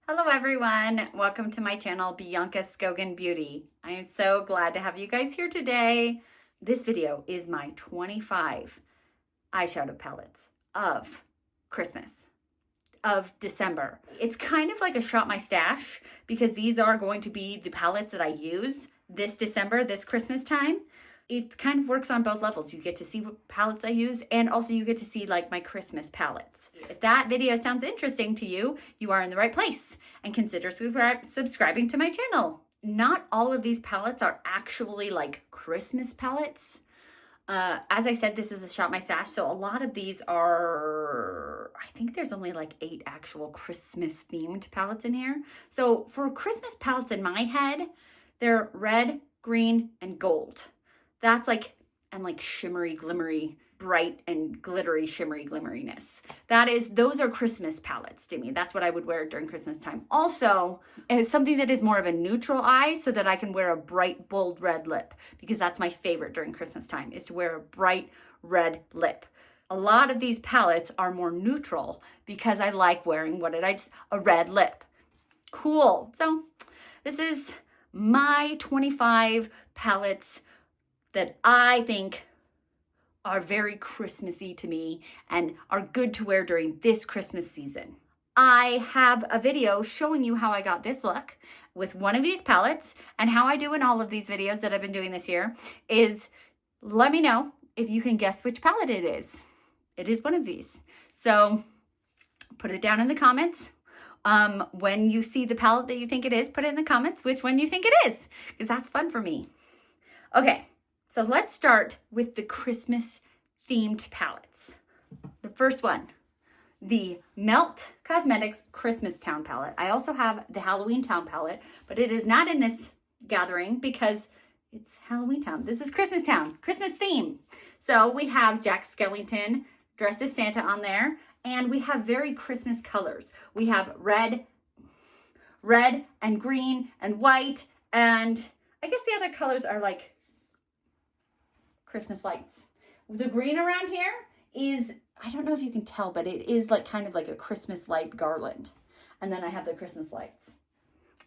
Hello everyone, welcome to my channel, Bianca Skogan Beauty. I am so glad to have you guys here today. This video is my 25 eyeshadow palettes of Christmas, of December. It's kind of like a shop my stash because these are going to be the palettes that I use this December, this Christmas time. It kind of works on both levels. You get to see what palettes I use and also you get to see like my Christmas palettes. If that video sounds interesting to you, you are in the right place and consider subscribing to my channel. Not all of these palettes are actually like Christmas palettes. As I said, this is a shop my stash, so a lot of these are, I think there's only like 8 actual Christmas themed palettes in here. So for Christmas palettes in my head, they're red, green, and gold. That's like, and like shimmery, glimmery, bright and glittery, shimmery glimmeriness. Those are Christmas palettes to me. That's what I would wear during Christmas time. Also, as something that is more of a neutral eye so that I can wear a bright, bold red lip because that's my favorite during Christmas time is to wear a bright red lip. A lot of these palettes are more neutral because I like wearing, a red lip. Cool. So this is my 25 palettes that I think are very Christmassy to me and are good to wear during this Christmas season. I have a video showing you how I got this look with one of these palettes, and how I do in all of these videos that I've been doing this year is let me know if you can guess which palette it is. It is one of these. So put it down in the comments. When you see the palette that you think it is, put it in the comments which one you think it is, because that's fun for me. Okay. So let's start with the Christmas themed palettes. The first one, the Melt Cosmetics Christmas Town palette. I also have the Halloween Town palette, but it is not in this gathering because it's Halloween Town. This is Christmas Town, Christmas theme. So we have Jack Skellington dressed as Santa on there, and we have very Christmas colors. We have red and green and white, and I guess the other colors are like Christmas lights. The green around here is, I don't know if you can tell, but it is like kind of like a Christmas light garland. And then I have the Christmas lights.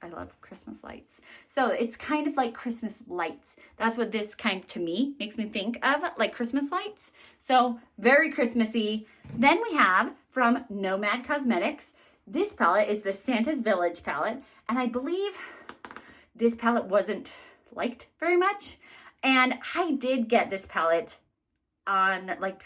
I love Christmas lights. So it's kind of like Christmas lights. That's what this kind of, to me, makes me think of, like Christmas lights. So very Christmassy. Then we have from Nomad Cosmetics. This palette is the Santa's Village palette. And I believe this palette wasn't liked very much. And I did get this palette on like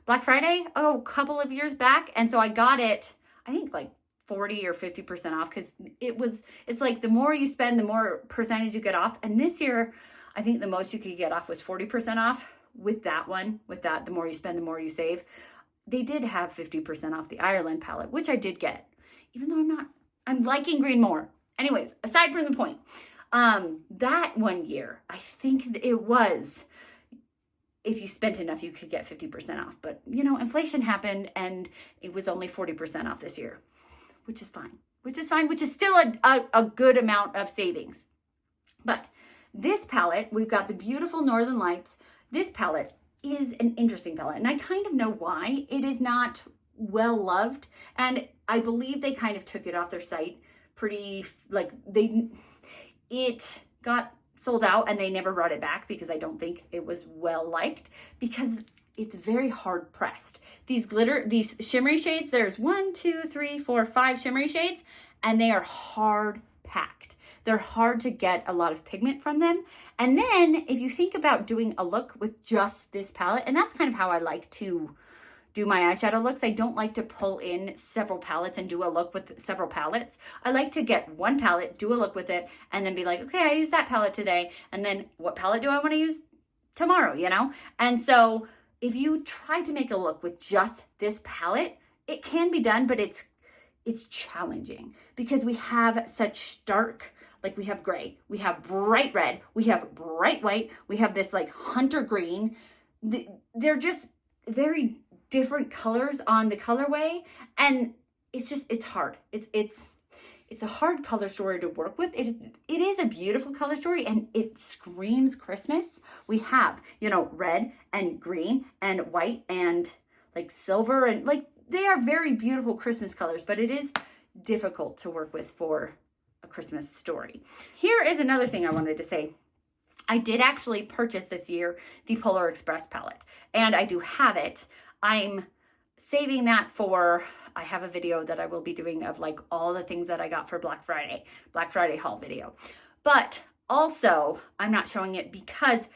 Black Friday, a couple of years back. And so I got it, I think like 40 or 50% off because it's like the more you spend, the more percentage you get off. And this year, I think the most you could get off was 40% off with that one. With that, the more you spend, the more you save. They did have 50% off the Ireland palette, which I did get, even though I'm liking green more. Anyways, aside from the point. That one year, I think it was, if you spent enough, you could get 50% off. But, you know, inflation happened and it was only 40% off this year, which is fine, which is still a good amount of savings. But this palette, we've got the beautiful Northern Lights. This palette is an interesting palette, and I kind of know why. It is not well loved, and I believe they kind of took it off their site pretty, like, it got sold out and they never brought it back because I don't think it was well liked because it's very hard pressed. These shimmery shades, there's 1, 2, 3, 4, 5 shimmery shades, and they are hard packed. They're hard to get a lot of pigment from them. And then if you think about doing a look with just this palette, and that's kind of how I like to do my eyeshadow looks. I don't like to pull in several palettes and do a look with several palettes. I like to get one palette, do a look with it, and then be like, okay, I used that palette today. And then what palette do I want to use tomorrow, you know? And so if you try to make a look with just this palette, it can be done, but it's challenging because we have such stark, like we have gray, we have bright red, we have bright white, we have this like hunter green. They're just very different colors on the colorway, and it's hard. It's a hard color story to work with. It is a beautiful color story, and it screams Christmas. We have, you know, red and green and white and like silver, and like they are very beautiful Christmas colors, but it is difficult to work with for a Christmas story. Here is another thing I wanted to say. I did actually purchase this year the Polar Express palette, and I do have it. I'm saving that for, I have a video that I will be doing of like all the things that I got for Black Friday haul video. But also, I'm not showing it because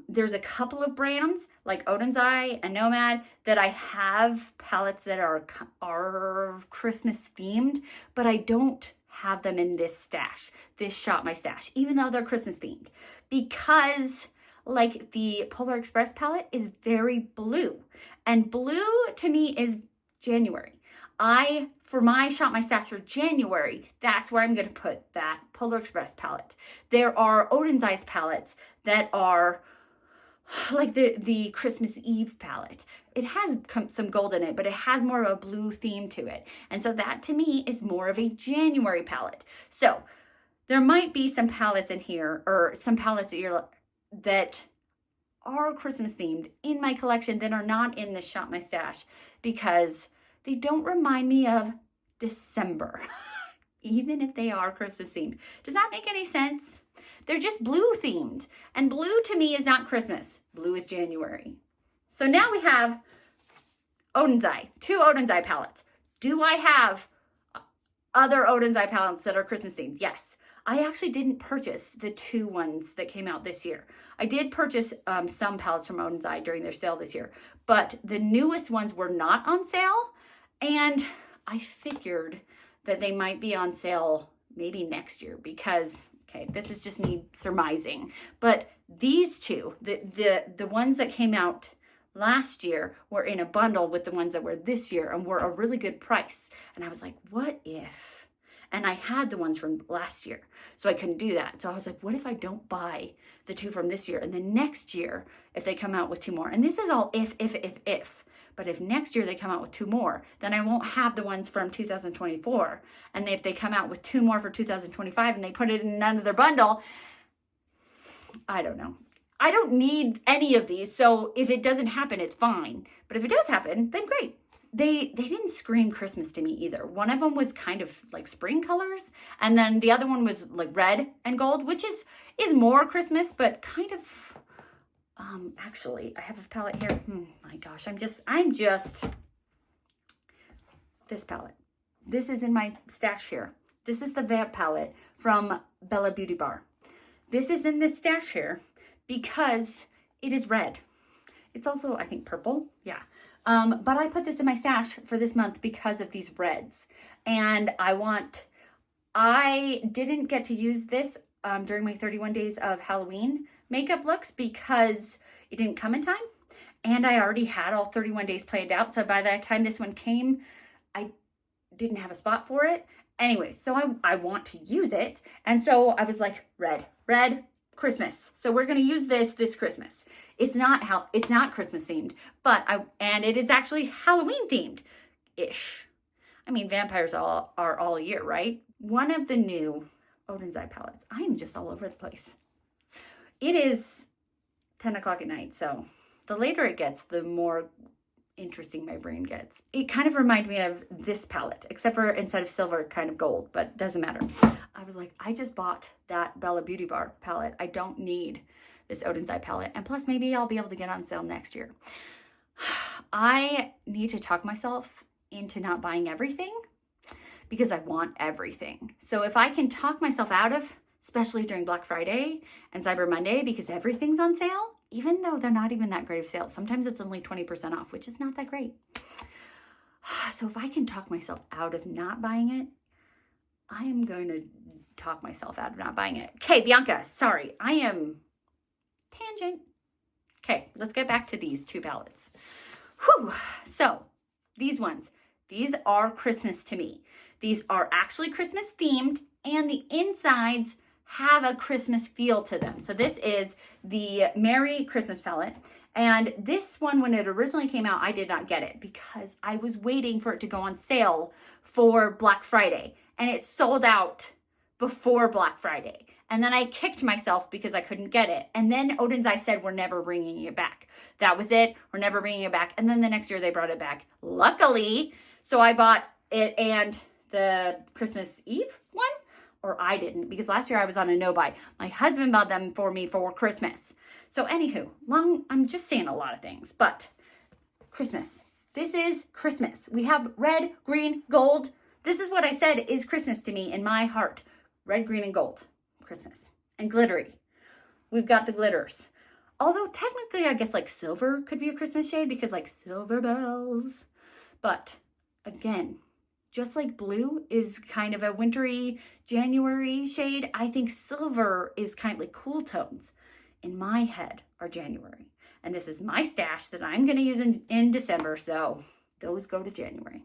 there's a couple of brands like Oden's Eye and Nomad that I have palettes that are Christmas themed, but I don't have them in this stash, this Shop My Stash, even though they're Christmas themed, because like the Polar Express palette is very blue, and blue to me is January. For my Shop My Stash for January, that's where I'm going to put that Polar Express palette. There are Oden's Eyes palettes that are like the Christmas Eve palette. It has some gold in it, but it has more of a blue theme to it. And so that to me is more of a January palette. So there might be some palettes in here, or some palettes that are Christmas themed in my collection that are not in the Shop My Stash because they don't remind me of December, even if they are Christmas themed. Does that make any sense? They're just blue themed, and blue to me is not Christmas. Blue is January. So now we have Oden's Eye, 2 Oden's Eye palettes. Do I have other Oden's Eye palettes that are Christmas themed? Yes. I actually didn't purchase the 2 ones that came out this year. I did purchase some palettes from Oden's Eye during their sale this year, but the newest ones were not on sale, and I figured that they might be on sale maybe next year because, okay, this is just me surmising, but these 2, the ones that came out last year were in a bundle with the ones that were this year and were a really good price. And I was like, what if? And I had the ones from last year, so I couldn't do that. So I was like, what if I don't buy the 2 from this year? And then next year, if they come out with 2 more, and this is all if. But if next year they come out with 2 more, then I won't have the ones from 2024. And if they come out with 2 more for 2025 and they put it in another bundle, I don't know. I don't need any of these. So if it doesn't happen, it's fine. But if it does happen, then great. They didn't scream Christmas to me either. One of them was kind of like spring colors. And then the other one was like red and gold, which is more Christmas, but kind of, actually, I have a palette here. My gosh, I'm just, this palette. This is in my stash here. This is the Vamp palette from Bella Beauty Bar. This is in this stash here because it is red. It's also, I think, purple. Yeah. But I put this in my stash for this month because of these reds. And I didn't get to use this during my 31 days of Halloween makeup looks because it didn't come in time. And I already had all 31 days planned out. So by the time this one came, I didn't have a spot for it. Anyway, so I want to use it. And so I was like, red, Christmas. So we're going to use this Christmas. It's not Christmas themed, and it is actually Halloween themed ish. I mean, vampires are all year, right? One of the new Oden's Eye palettes. I am just all over the place. It is 10 o'clock at night, so the later it gets, the more interesting my brain gets. It kind of reminded me of this palette, except for instead of silver, kind of gold, but doesn't matter. I was like, I just bought that Bella Beauty Bar palette. I don't need this Oden's Eye palette. And plus, maybe I'll be able to get on sale next year. I need to talk myself into not buying everything because I want everything. So if I can talk myself out of, especially during Black Friday and Cyber Monday, because everything's on sale, even though they're not even that great of sales. Sometimes it's only 20% off, which is not that great. So if I can talk myself out of not buying it, I am going to talk myself out of not buying it. Okay, Bianca, sorry, I am tangent. Okay, let's get back to these 2 palettes. Whew. So these ones, these are Christmas to me. These are actually Christmas themed, and the insides have a Christmas feel to them. So this is the Merry Christmas palette. And this one, when it originally came out, I did not get it because I was waiting for it to go on sale for Black Friday. And it sold out before Black Friday. And then I kicked myself because I couldn't get it. And then Oden's Eye said, we're never bringing it back. That was it. We're never bringing it back. And then the next year they brought it back. Luckily, so I bought it, and the Christmas Eve one, or I didn't, because last year I was on a no-buy. My husband bought them for me for Christmas. So anywho, I'm just saying a lot of things, but Christmas. This is Christmas. We have red, green, gold. This is what I said is Christmas to me in my heart. Red, green, and gold. Christmas. And glittery. We've got the glitters. Although technically I guess like silver could be a Christmas shade because like silver bells. But again, just like blue is kind of a wintry January shade, I think silver is kind of like cool tones in my head are January. And this is my stash that I'm going to use in December. So those go to January.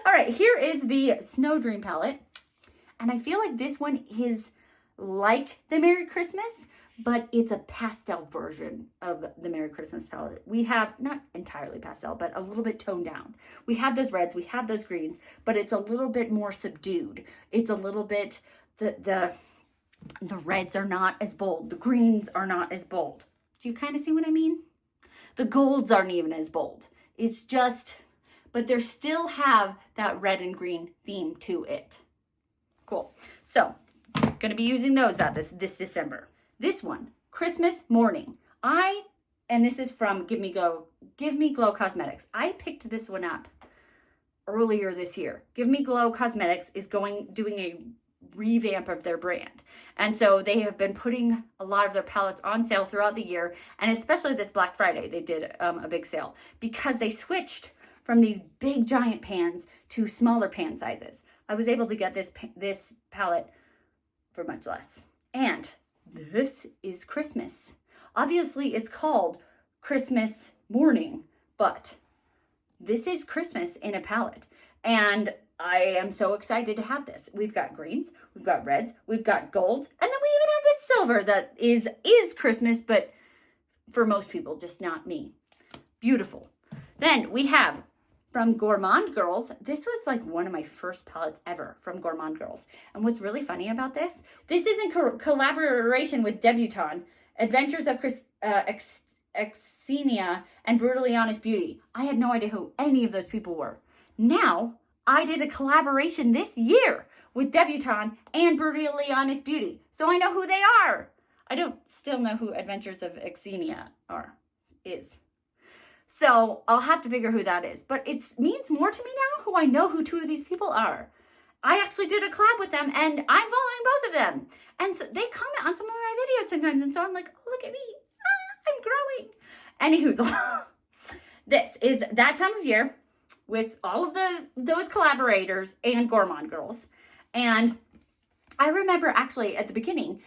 All right, here is the Snow Dream palette. And I feel like this one is like the Merry Christmas, but it's a pastel version of the Merry Christmas palette. We have, not entirely pastel, but a little bit toned down. We have those reds, we have those greens, but it's a little bit more subdued. It's a little bit, the reds are not as bold. The greens are not as bold. Do you kind of see what I mean? The golds aren't even as bold. It's just, but they still have that red and green theme to it. Cool. So, going to be using those out this December. This one, Christmas Morning. And this is from Give Me Glow Cosmetics. I picked this one up earlier this year. Give Me Glow Cosmetics is doing a revamp of their brand. And so they have been putting a lot of their palettes on sale throughout the year. And especially this Black Friday, they did a big sale because they switched from these big giant pans to smaller pan sizes. I was able to get this palette for much less. And this is Christmas. Obviously, it's called Christmas Morning, but this is Christmas in a palette. And I am so excited to have this. We've got greens, we've got reds, we've got golds, and then we even have this silver that is Christmas, but for most people, just not me. Beautiful. Then we have from Gourmande Girls. This was like one of my first palettes ever from Gourmande Girls. And what's really funny about this is in collaboration with Beaute, Adventures of Xenia, and Brutally Honest Beauty. I had no idea who any of those people were. Now, I did a collaboration this year with Beaute and Brutally Honest Beauty. So I know who they are. I don't still know who Adventures of Xenia is. So I'll have to figure who that is. But it means more to me now who I know who two of these people are. I actually did a collab with them and I'm following both of them. And so they comment on some of my videos sometimes. And so I'm like, oh, look at me. I'm growing. Anywho, this is that time of year with all of those collaborators and Gourmande Girls. And I remember actually at the beginning,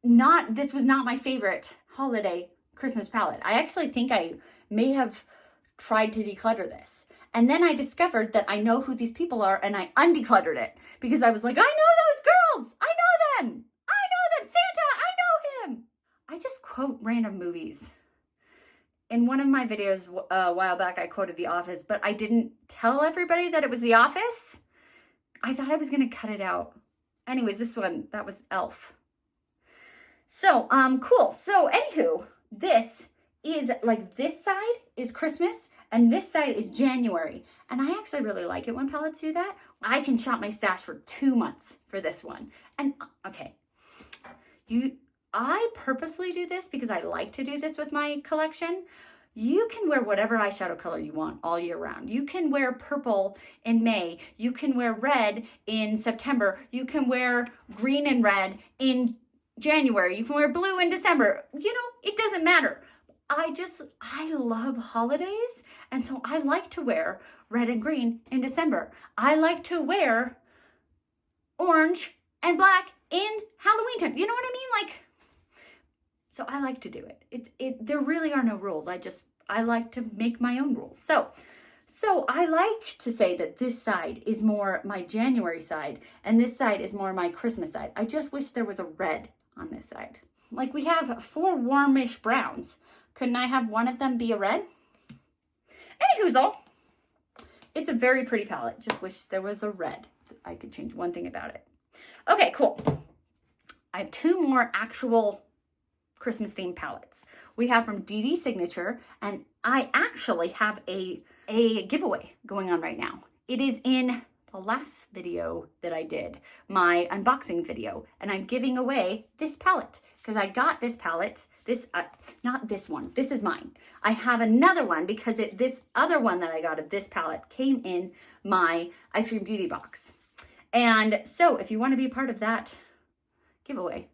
this was not my favorite holiday Christmas palette. I actually think I may have tried to declutter this. And then I discovered that I know who these people are and I undecluttered it because I was like, I know those girls. I know them. Santa, I know him. I just quote random movies. In one of my videos a while back, I quoted The Office, but I didn't tell everybody that it was The Office. I thought I was going to cut it out. Anyways, this one, that was Elf. So, cool. So, anywho, this is like this side is Christmas and this side is January. And I actually really like it when palettes do that. I can shop my stash for 2 months for this one. And okay, I purposely do this because I like to do this with my collection. You can wear whatever eyeshadow color you want all year round. You can wear purple in May. You can wear red in September. You can wear green and red in January. You can wear blue in December. It doesn't matter. I love holidays. And so I like to wear red and green in December. I like to wear orange and black in Halloween time. You know what I mean? So I like to do it. There really are no rules. I like to make my own rules. So I like to say that this side is more my January side and this side is more my Christmas side. I just wish there was a red on this side. Like we have 4 warmish browns. Couldn't I have one of them be a red? Anyhoozle, it's a very pretty palette. Just wish there was a red. I could change one thing about it. Okay, cool. I have 2 more actual Christmas themed palettes. We have from Dede Signature, and I actually have a giveaway going on right now. It is in the last video that I did, my unboxing video, and I'm giving away this palette because I got this palette. This, not this one, this is mine. I have another one because this other one that I got of this palette came in my Ice Cream Beauty box. And so if you want to be a part of that giveaway,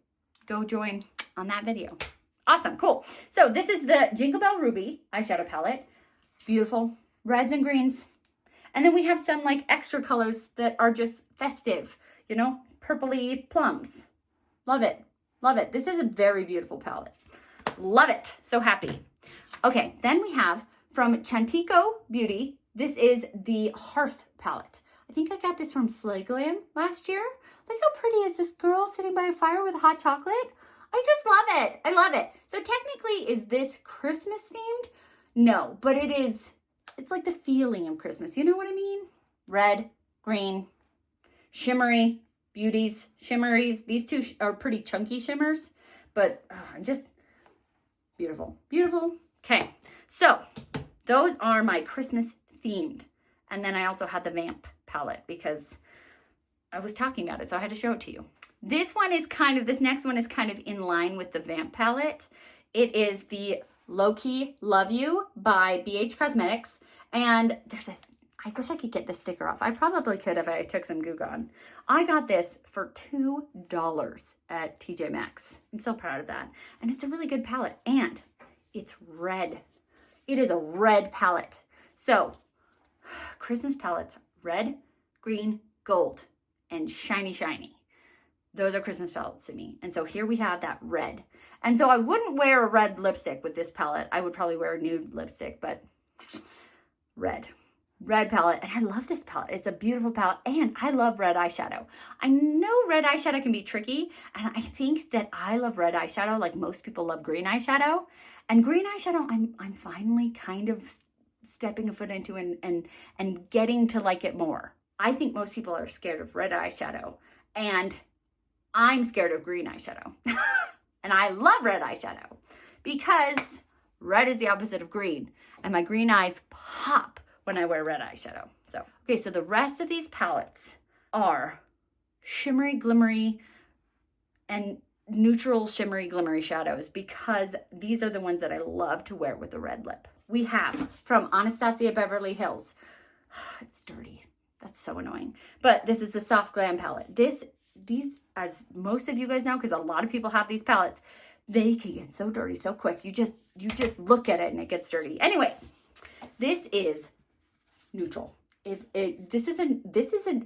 go join on that video. Awesome, cool. So this is the Jingle Bell Ruby eyeshadow palette. Beautiful, reds and greens. And then we have some like extra colors that are just festive, you know, purpley plums. Love it, love it. This is a very beautiful palette. Love it, so happy. Okay, then we have from Chantico Beauty. This is the Hearth palette. I think I got this from Glam last year. Look how pretty is this girl sitting by a fire with hot chocolate. I just love it. I love it. So technically, is this Christmas themed? No, but it is. It's like the feeling of Christmas. You know what I mean? Red, green, shimmery beauties, shimmeries. These two are pretty chunky shimmers, but just beautiful, beautiful. Okay, so those are my Christmas themed. And then I also had the Vamp palette because I was talking about it, so I had to show it to you. This next one is kind of in line with the Vamp palette. It is the Low-Key Love You by BH Cosmetics. And I wish I could get the sticker off. I probably could if I took some Goo Gone. I got this for $2 at TJ Maxx. I'm so proud of that. And it's a really good palette. And it's red. It is a red palette. So, Christmas palettes, red, green, gold, and shiny, shiny. Those are Christmas palettes to me. And so here we have that red. And so I wouldn't wear a red lipstick with this palette. I would probably wear a nude lipstick, but red palette. And I love this palette. It's a beautiful palette. And I love red eyeshadow. I know red eyeshadow can be tricky. And I think that I love red eyeshadow like most people love green eyeshadow. And green eyeshadow, I'm finally kind of stepping a foot into and getting to like it more. I think most people are scared of red eyeshadow. And I'm scared of green eyeshadow. And I love red eyeshadow because red is the opposite of green. And my green eyes pop when I wear red eyeshadow. So, okay, so the rest of these palettes are shimmery, glimmery, and neutral shimmery, glimmery shadows because these are the ones that I love to wear with a red lip. We have from Anastasia Beverly Hills. It's dirty. That's so annoying. But this is the Soft Glam palette. These, as most of you guys know, because a lot of people have these palettes, they can get so dirty so quick. You just look at it and it gets dirty. Anyways, this is neutral. This is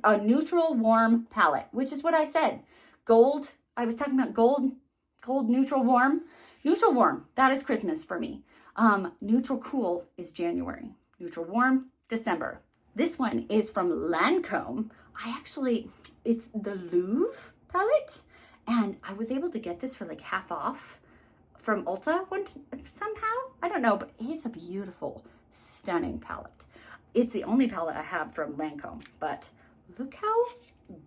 a neutral warm palette, which is what I said. Gold. I was talking about gold, neutral warm. Neutral warm. That is Christmas for me. Neutral cool is January. Neutral warm, December. This one is from Lancôme. It's the Louvre palette. And I was able to get this for like half off from Ulta somehow. I don't know, but it's a beautiful, stunning palette. It's the only palette I have from Lancôme, but look how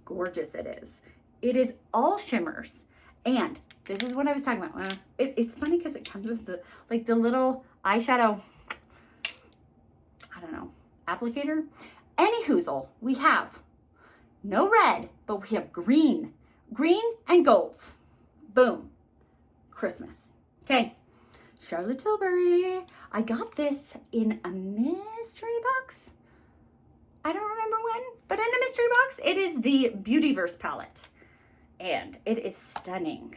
gorgeous it is. It is all shimmers. And this is what I was talking about. It's funny because it comes with the little eyeshadow, I don't know, applicator. Any hoozle, we have no red, but we have green and golds. Boom. Christmas. Okay. Charlotte Tilbury. I got this in a mystery box. I don't remember when, but in a mystery box, it is the Beautyverse palette. And it is stunning.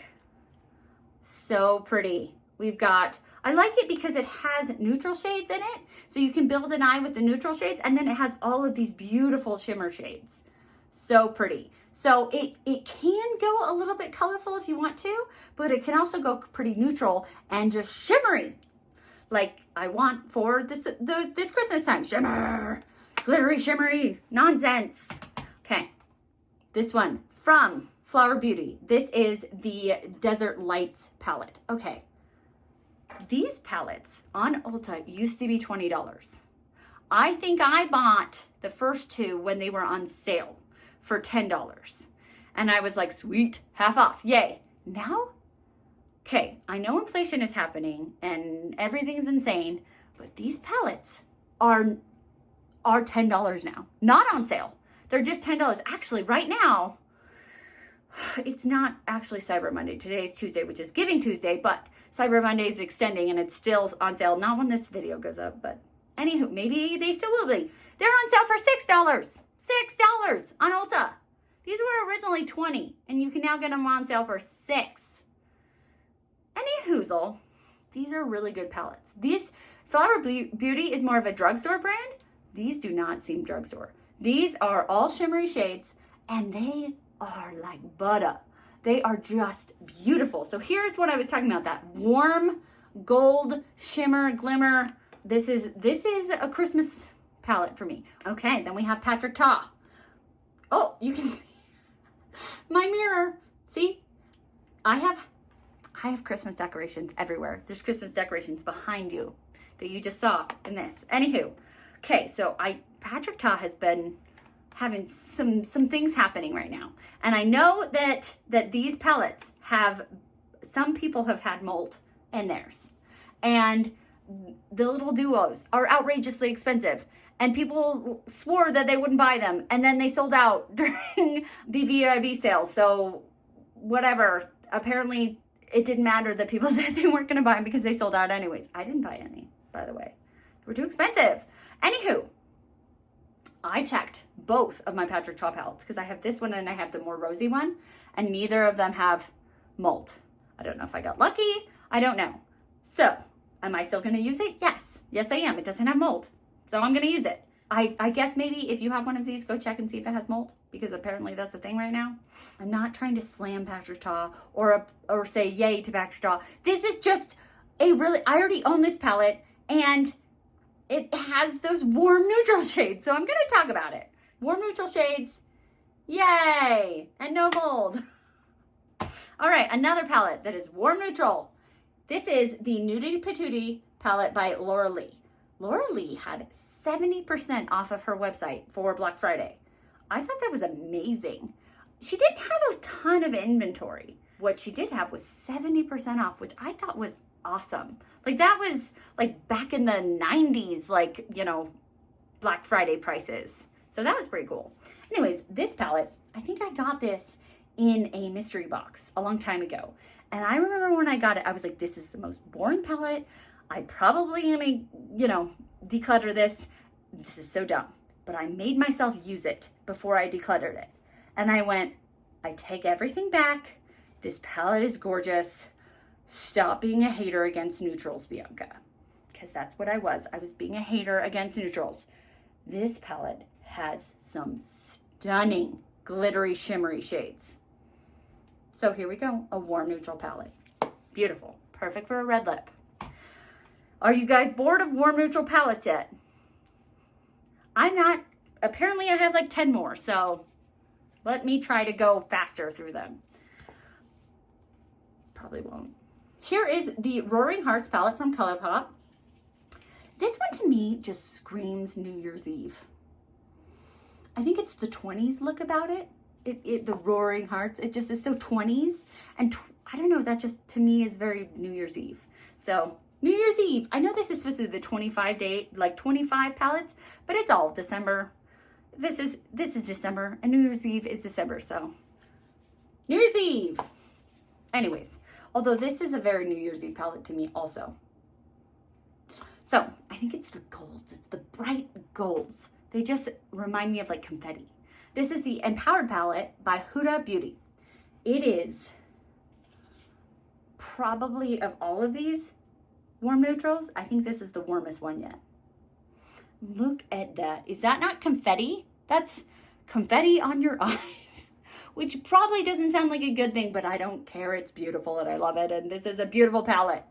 So pretty. I like it because it has neutral shades in it. So you can build an eye with the neutral shades, and then it has all of these beautiful shimmer shades. So pretty. So it can go a little bit colorful if you want to, but it can also go pretty neutral and just shimmery, like I want for this Christmas time. Shimmer, glittery, shimmery nonsense. Okay, this one from Flower Beauty. This is the Desert Lights palette. Okay, these palettes on Ulta used to be $20. I think I bought the first two when they were on sale for $10. And I was like, sweet, half off, yay. Now, okay, I know inflation is happening and everything's insane, but these palettes are $10 now. Not on sale. They're just $10. Actually, right now, it's not actually Cyber Monday. Today is Tuesday, which is Giving Tuesday, but Cyber Monday is extending and it's still on sale. Not when this video goes up, but anywho, maybe they still will be. They're on sale for $6. $6 on Ulta. These were originally $20, and you can now get them on sale for $6. Anywhoozle, these are really good palettes. These Flower Beauty is more of a drugstore brand. These do not seem drugstore. These are all shimmery shades, and they are like butter. They are just beautiful. So here's what I was talking about, that warm gold shimmer glimmer. This is a Christmas palette for me. Okay, then we have Patrick Ta. Oh, you can see my mirror. See? I have Christmas decorations everywhere. There's Christmas decorations behind you that you just saw in this. Anywho, okay, so Patrick Ta has been having some things happening right now. And I know that these palettes some people have had mold in theirs. And the little duos are outrageously expensive. And people swore that they wouldn't buy them. And then they sold out during the VIB sale. So whatever, apparently it didn't matter that people said they weren't gonna buy them because they sold out anyways. I didn't buy any, by the way. They were too expensive. Anywho, I checked both of my Patrick Ta palettes because I have this one and I have the more rosy one, and neither of them have mold. I don't know if I got lucky. I don't know. So, am I still going to use it? Yes. Yes, I am. It doesn't have mold. So I'm going to use it. I guess maybe if you have one of these, go check and see if it has mold, because apparently that's a thing right now. I'm not trying to slam Patrick Ta or say yay to Patrick Ta. This is just I already own this palette, and it has those warm neutral shades, so I'm going to talk about it. Warm neutral shades, yay, and no mold. All right, another palette that is warm neutral. This is the Nudie Patootie palette by Laura Lee. Laura Lee had 70% off of her website for Black Friday. I thought that was amazing. She didn't have a ton of inventory. What she did have was 70% off, which I thought was awesome. Like, that was like back in the 90s, like, you know, Black Friday prices. So that was pretty cool. Anyways, this palette, I think I got this in a mystery box a long time ago. And I remember when I got it, I was like, this is the most boring palette. I probably gonna, you know, declutter this. This is so dumb. But I made myself use it before I decluttered it. And I went, I take everything back. This palette is gorgeous. Stop being a hater against neutrals, Bianca. Because that's what I was. I was being a hater against neutrals. This palette has some stunning glittery shimmery shades. So here we go, a warm neutral palette. Beautiful, perfect for a red lip. Are you guys bored of warm neutral palettes yet? I'm not. Apparently I have like 10 more, so let me try to go faster through them. Probably won't. Here is the Roaring Hearts palette from ColourPop. This one to me just screams New Year's Eve. I think it's the 20s look about it. The Roaring Hearts, it just is so 20s. And I don't know, that just to me is very New Year's Eve. So New Year's Eve. I know this is supposed to be the 25 palettes, but it's all December. This is December, and New Year's Eve is December, so New Year's Eve. Anyways, although this is a very New Year's Eve palette to me also. So I think it's the golds. It's the bright golds. They just remind me of like confetti. This is the Empowered palette by Huda Beauty. It is probably, of all of these warm neutrals, I think this is the warmest one yet. Look at that. Is that not confetti? That's confetti on your eyes, which probably doesn't sound like a good thing, but I don't care. It's beautiful and I love it. And this is a beautiful palette.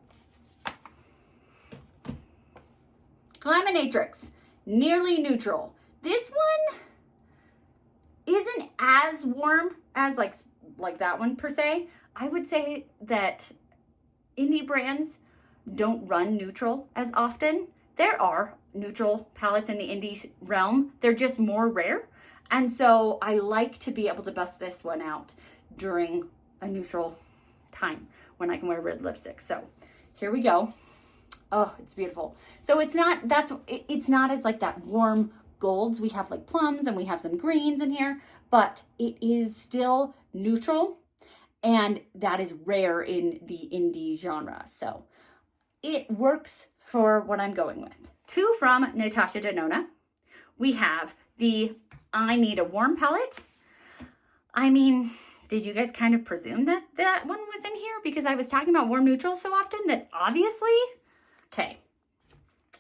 Glaminatrix, Nearly Neutral. This one isn't as warm as like that one per se. I would say that indie brands don't run neutral as often. There are neutral palettes in the indie realm. They're just more rare. And so I like to be able to bust this one out during a neutral time when I can wear red lipstick. So here we go. Oh, it's beautiful. So it's not as like that warm golds. We have like plums and we have some greens in here, but it is still neutral, and that is rare in the indie genre. So it works for what I'm going with. 2 from Natasha Denona. We have the I Need a Warm palette. I mean, did you guys kind of presume that that one was in here because I was talking about warm neutrals so often that obviously? Okay.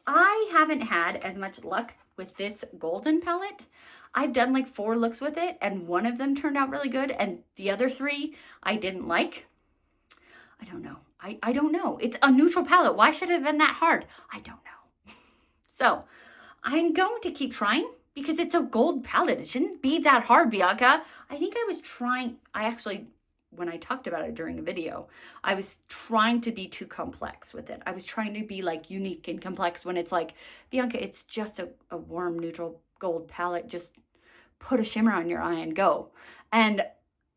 I haven't had as much luck with this golden palette. I've done like 4 looks with it, and one of them turned out really good, and the other 3 I didn't like. I don't know. I don't know. It's a neutral palette. Why should it have been that hard? I don't know. So I'm going to keep trying because it's a gold palette. It shouldn't be that hard, Bianca. I think I was trying, when I talked about it during a video, I was trying to be too complex with it. I was trying to be like unique and complex when it's like, Bianca, it's just a warm neutral gold palette. Just put a shimmer on your eye and go. And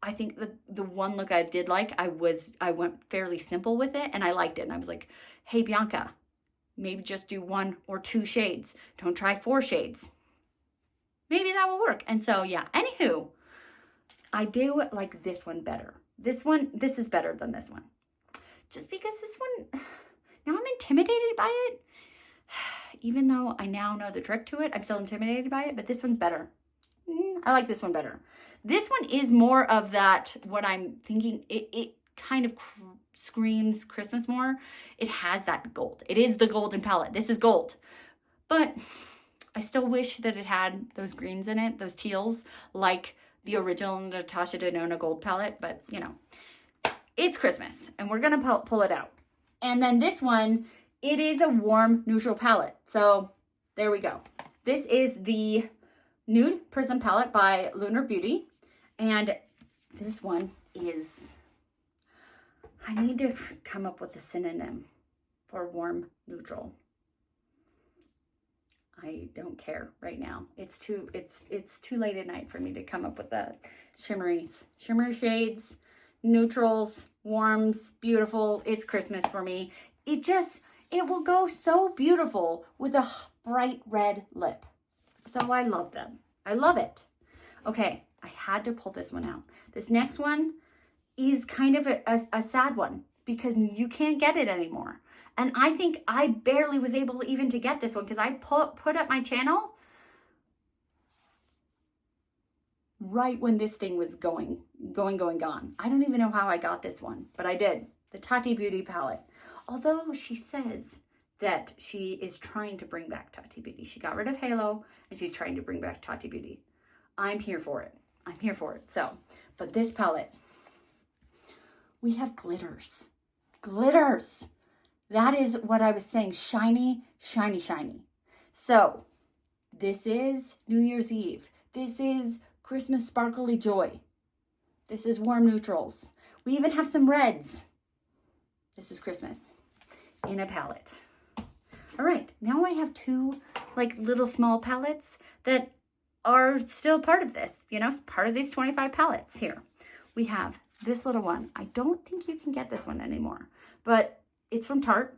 I think the one look I did like, I went fairly simple with it and I liked it. And I was like, hey, Bianca, maybe just do 1 or 2 shades. Don't try 4 shades. Maybe that will work. And so, yeah, anywho, I do like this one better. This is better than this one. Just because this one, now I'm intimidated by it. Even though I now know the trick to it, I'm still intimidated by it, but this one's better. I like this one better. This one is more of that, what I'm thinking, it kind of screams Christmas more. It has that gold. It is the golden palette. This is gold. But I still wish that it had those greens in it, those teals, like the original Natasha Denona gold palette. But, you know, it's Christmas, and we're going to pull it out. And then this one, it is a warm neutral palette. So there we go. This is the Nude Prism palette by Lunar Beauty. And this one is, I need to come up with a synonym for warm neutral. I don't care right now. It's too late at night for me to come up with the shimmery shades, neutrals, warms, beautiful. It's Christmas for me. It will go so beautiful with a bright red lip. So I love them. I love it. Okay, I had to pull this one out. This next one is kind of a sad one because you can't get it anymore. And I think I barely was able even to get this one because I put up my channel right when this thing was gone. I don't even know how I got this one, but I did. The Tati Beauty palette. Although she says that she is trying to bring back Tati Beauty. She got rid of Halo and she's trying to bring back Tati Beauty. I'm here for it. I'm here for it. So, but this palette, we have glitters. Glitters. That is what I was saying. Shiny, shiny, shiny. So, this is New Year's Eve. This is Christmas Sparkly Joy. This is warm neutrals. We even have some reds. This is Christmas in a palette. All right, now I have 2 like little small palettes that are still part of this, you know, part of these 25 palettes here. We have this little one. I don't think you can get this one anymore, but it's from Tarte,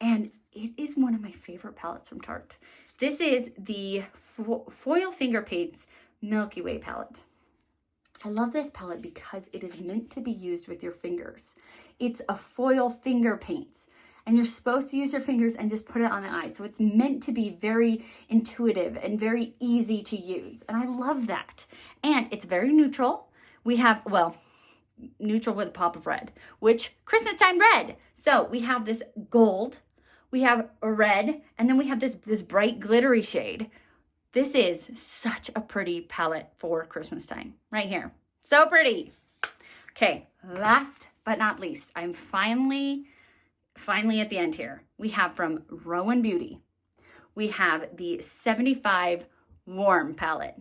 and it is one of my favorite palettes from Tarte. This is the Foil Finger Paints Milky Way palette. I love this palette because it is meant to be used with your fingers. It's a foil finger paints, and you're supposed to use your fingers and just put it on the eye. So it's meant to be very intuitive and very easy to use. And I love that. And it's very neutral. We have, well, neutral with a pop of red, which Christmas time red. So we have this gold, we have a red, and then we have this bright glittery shade. This is such a pretty palette for Christmas time right here. So pretty. Okay, last but not least, I'm finally at the end here. We have from Rowan Beauty. We have the 75 Warm palette.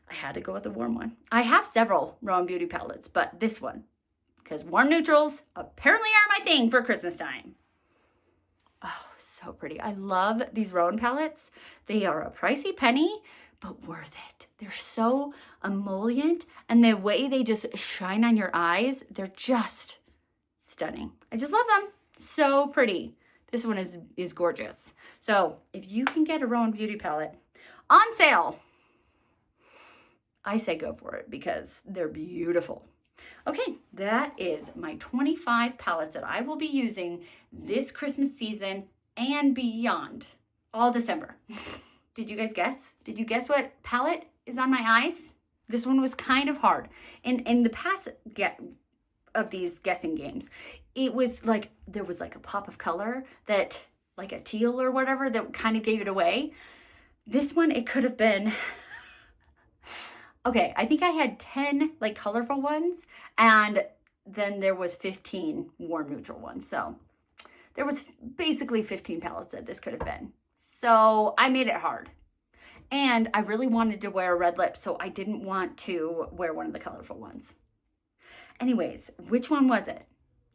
I had to go with the warm one. I have several Rowan Beauty palettes, but this one, because warm neutrals apparently are my thing for Christmas time. Oh, so pretty. I love these Rowan palettes. They are a pricey penny, but worth it. They're so emollient, and the way they just shine on your eyes, they're just stunning. I just love them. So pretty. This one is gorgeous. So if you can get a Rowan Beauty palette on sale, I say go for it because they're beautiful. Okay, that is my 25 palettes that I will be using this Christmas season and beyond, all December. Did you guys guess? Did you guess what palette is on my eyes? This one was kind of hard. In the past of these guessing games, it was like, there was like a pop of color that, like a teal or whatever, that kind of gave it away. This one, it could have been, okay, I think I had 10 like colorful ones, and then there was 15 warm neutral ones. So there was basically 15 palettes that this could have been. So I made it hard. And I really wanted to wear a red lip, so I didn't want to wear one of the colorful ones. Anyways, which one was it?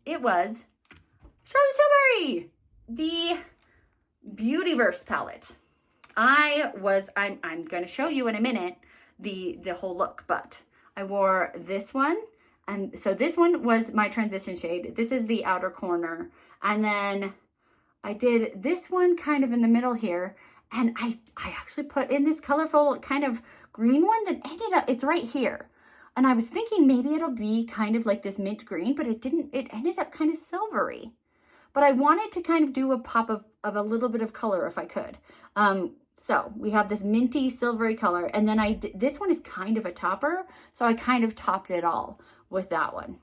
It was Charlotte Tilbury, the Beautyverse palette. I'm going to show you in a minute the whole look, but I wore this one. And so this one was my transition shade. This is the outer corner. And then I did this one kind of in the middle here. And I actually put in this colorful kind of green one that ended up, it's right here. And I was thinking maybe it'll be kind of like this mint green, but it didn't. It ended up kind of silvery. But I wanted to kind of do a pop of a little bit of color if I could. So we have this minty silvery color, and then this one is kind of a topper, so I kind of topped it all with that one.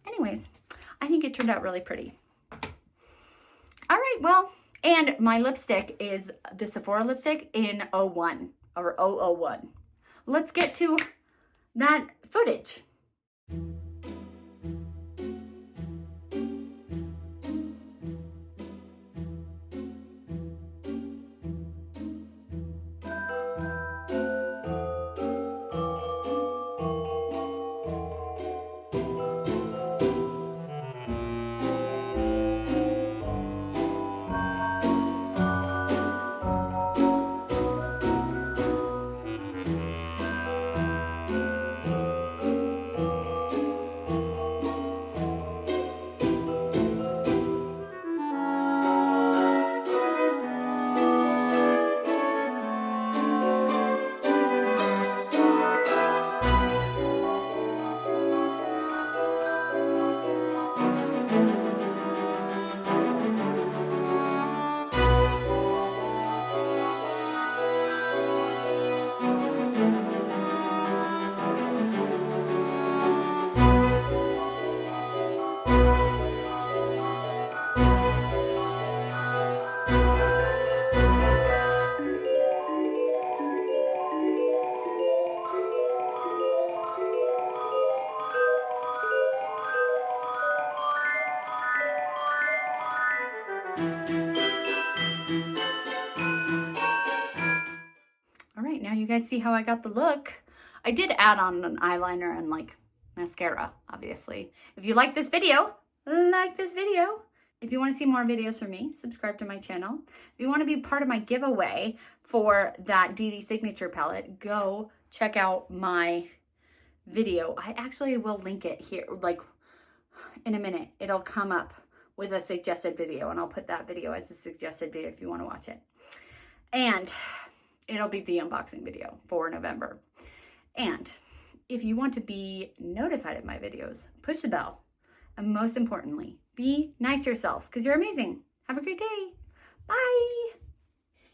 Anyways, I think it turned out really pretty. All right, well, and my lipstick is the Sephora lipstick in 01 or 001. Let's get to that footage. Now you guys see how I got the look. I did add on an eyeliner and like mascara, obviously. If you like this video, like this video. If you want to see more videos from me, subscribe to my channel. If you want to be part of my giveaway for that Dede signature palette, go check out my video. I actually will link it here, like in a minute. It'll come up with a suggested video, and I'll put that video as a suggested video if you want to watch it. And it'll be the unboxing video for November. And if you want to be notified of my videos, push the bell. And most importantly, be nice to yourself because you're amazing. Have a great day. Bye.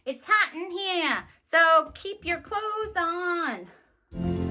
It's hot in here, so keep your clothes on.